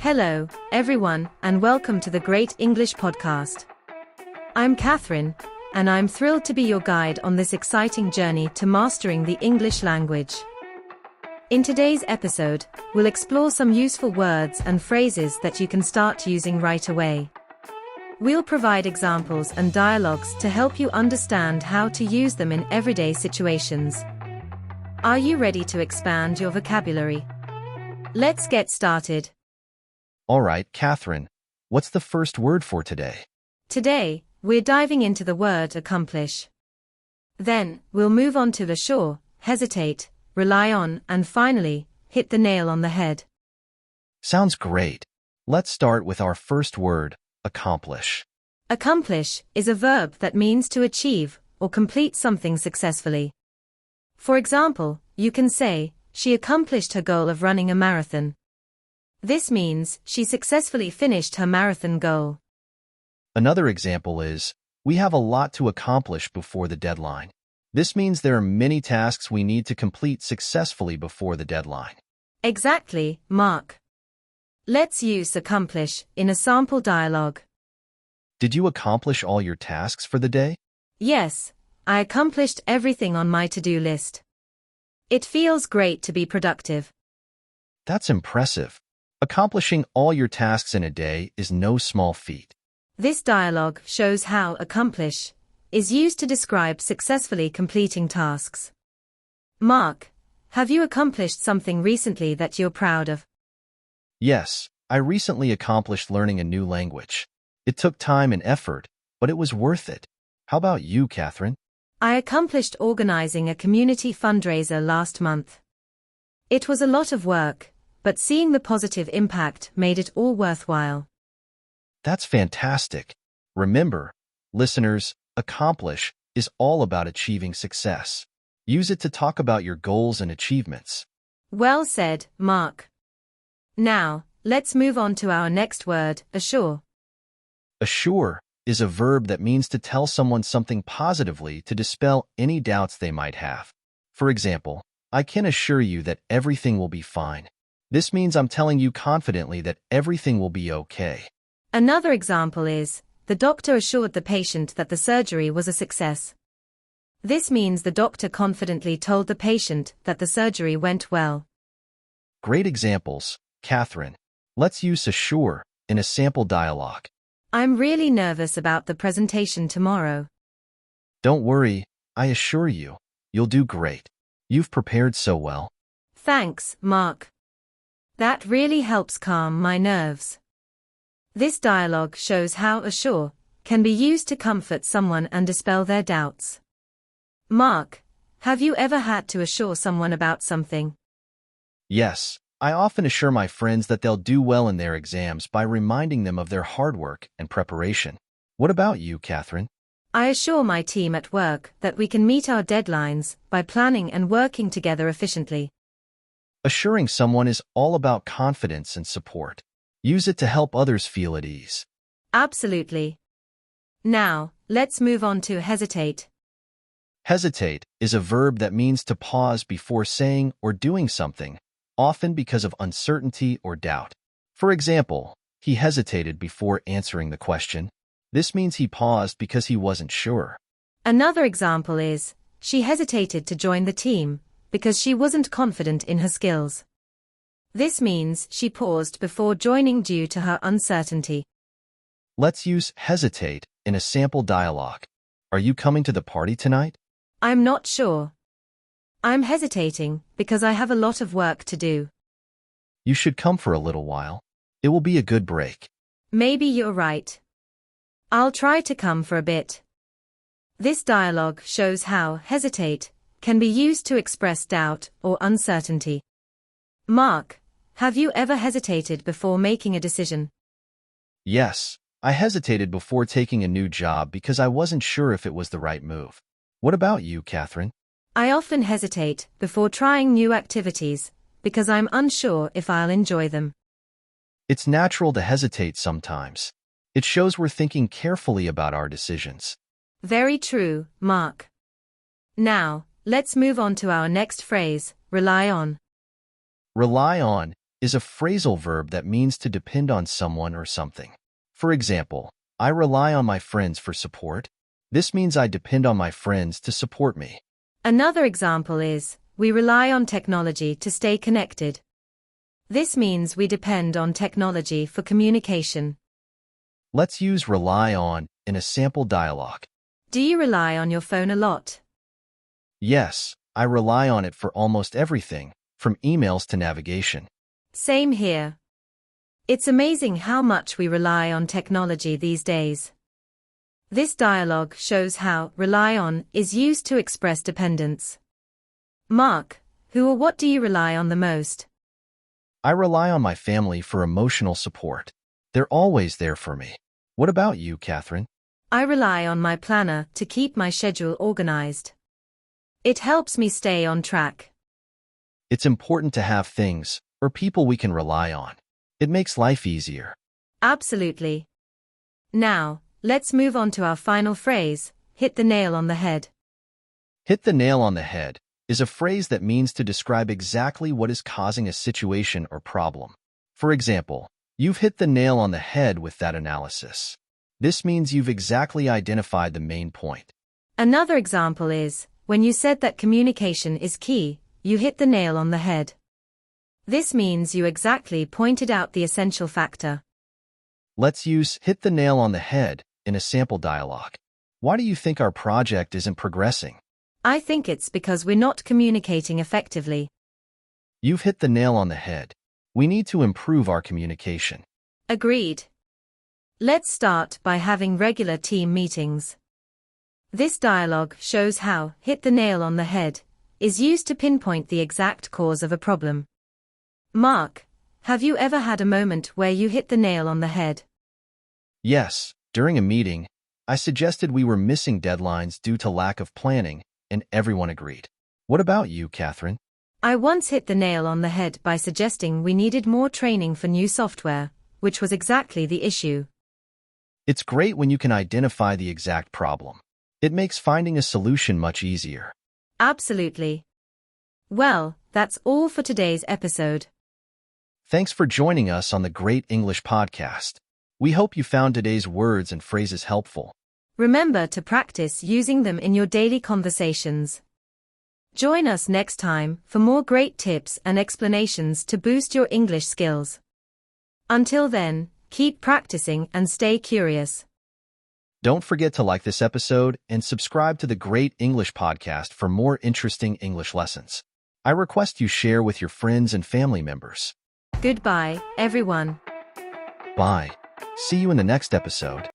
Hello, everyone, and welcome to the Great English Podcast. I'm Catherine, and I'm thrilled to be your guide on this exciting journey to mastering the English language. In today's episode, we'll explore some useful words and phrases that you can start using right away. We'll provide examples and dialogues to help you understand how to use them in everyday situations. Are you ready to expand your vocabulary? Let's get started. All right, Catherine, what's the first word for today? Today, we're diving into the word accomplish. Then, we'll move on to assure, hesitate, rely on, and finally, hit the nail on the head. Sounds great. Let's start with our first word, accomplish. Accomplish is a verb that means to achieve or complete something successfully. For example, you can say, she accomplished her goal of running a marathon. This means she successfully finished her marathon goal. Another example is, we have a lot to accomplish before the deadline. This means there are many tasks we need to complete successfully before the deadline. Exactly, Mark. Let's use accomplish in a sample dialogue. Did you accomplish all your tasks for the day? Yes, I accomplished everything on my to-do list. It feels great to be productive. That's impressive. Accomplishing all your tasks in a day is no small feat. This dialogue shows how accomplish is used to describe successfully completing tasks. Mark, have you accomplished something recently that you're proud of? Yes, I recently accomplished learning a new language. It took time and effort, but it was worth it. How about you, Catherine? I accomplished organizing a community fundraiser last month. It was a lot of work, but seeing the positive impact made it all worthwhile. That's fantastic. Remember, listeners, accomplish is all about achieving success. Use it to talk about your goals and achievements. Well said, Mark. Now, let's move on to our next word, assure. Assure is a verb that means to tell someone something positively to dispel any doubts they might have. For example, I can assure you that everything will be fine. This means I'm telling you confidently that everything will be okay. Another example is, the doctor assured the patient that the surgery was a success. This means the doctor confidently told the patient that the surgery went well. Great examples, Catherine. Let's use assure in a sample dialogue. I'm really nervous about the presentation tomorrow. Don't worry, I assure you, you'll do great. You've prepared so well. Thanks, Mark. That really helps calm my nerves. This dialogue shows how assure can be used to comfort someone and dispel their doubts. Mark, have you ever had to assure someone about something? Yes, I often assure my friends that they'll do well in their exams by reminding them of their hard work and preparation. What about you, Catherine? I assure my team at work that we can meet our deadlines by planning and working together efficiently. Assuring someone is all about confidence and support. Use it to help others feel at ease. Absolutely. Now, let's move on to hesitate. Hesitate is a verb that means to pause before saying or doing something, often because of uncertainty or doubt. For example, he hesitated before answering the question. This means he paused because he wasn't sure. Another example is, she hesitated to join the team because she wasn't confident in her skills. This means she paused before joining due to her uncertainty. Let's use hesitate in a sample dialogue. Are you coming to the party tonight? I'm not sure. I'm hesitating because I have a lot of work to do. You should come for a little while. It will be a good break. Maybe you're right. I'll try to come for a bit. This dialogue shows how hesitate can be used to express doubt or uncertainty. Mark, have you ever hesitated before making a decision? Yes, I hesitated before taking a new job because I wasn't sure if it was the right move. What about you, Catherine? I often hesitate before trying new activities because I'm unsure if I'll enjoy them. It's natural to hesitate sometimes. It shows we're thinking carefully about our decisions. Very true, Mark. Now, let's move on to our next phrase, rely on. Rely on is a phrasal verb that means to depend on someone or something. For example, I rely on my friends for support. This means I depend on my friends to support me. Another example is, we rely on technology to stay connected. This means we depend on technology for communication. Let's use rely on in a sample dialogue. Do you rely on your phone a lot? Yes, I rely on it for almost everything, from emails to navigation. Same here. It's amazing how much we rely on technology these days. This dialogue shows how rely on is used to express dependence. Mark, who or what do you rely on the most? I rely on my family for emotional support. They're always there for me. What about you, Catherine? I rely on my planner to keep my schedule organized. It helps me stay on track. It's important to have things or people we can rely on. It makes life easier. Absolutely. Now, let's move on to our final phrase, hit the nail on the head. Hit the nail on the head is a phrase that means to describe exactly what is causing a situation or problem. For example, you've hit the nail on the head with that analysis. This means you've exactly identified the main point. Another example is, when you said that communication is key, you hit the nail on the head. This means you exactly pointed out the essential factor. Let's use hit the nail on the head in a sample dialogue. Why do you think our project isn't progressing? I think it's because we're not communicating effectively. You've hit the nail on the head. We need to improve our communication. Agreed. Let's start by having regular team meetings. This dialogue shows how hit the nail on the head is used to pinpoint the exact cause of a problem. Mark, have you ever had a moment where you hit the nail on the head? Yes, during a meeting, I suggested we were missing deadlines due to lack of planning, and everyone agreed. What about you, Catherine? I once hit the nail on the head by suggesting we needed more training for new software, which was exactly the issue. It's great when you can identify the exact problem. It makes finding a solution much easier. Absolutely. Well, that's all for today's episode. Thanks for joining us on the Great English Podcast. We hope you found today's words and phrases helpful. Remember to practice using them in your daily conversations. Join us next time for more great tips and explanations to boost your English skills. Until then, keep practicing and stay curious. Don't forget to like this episode and subscribe to the Great English Podcast for more interesting English lessons. I request you share with your friends and family members. Goodbye, everyone. Bye. See you in the next episode.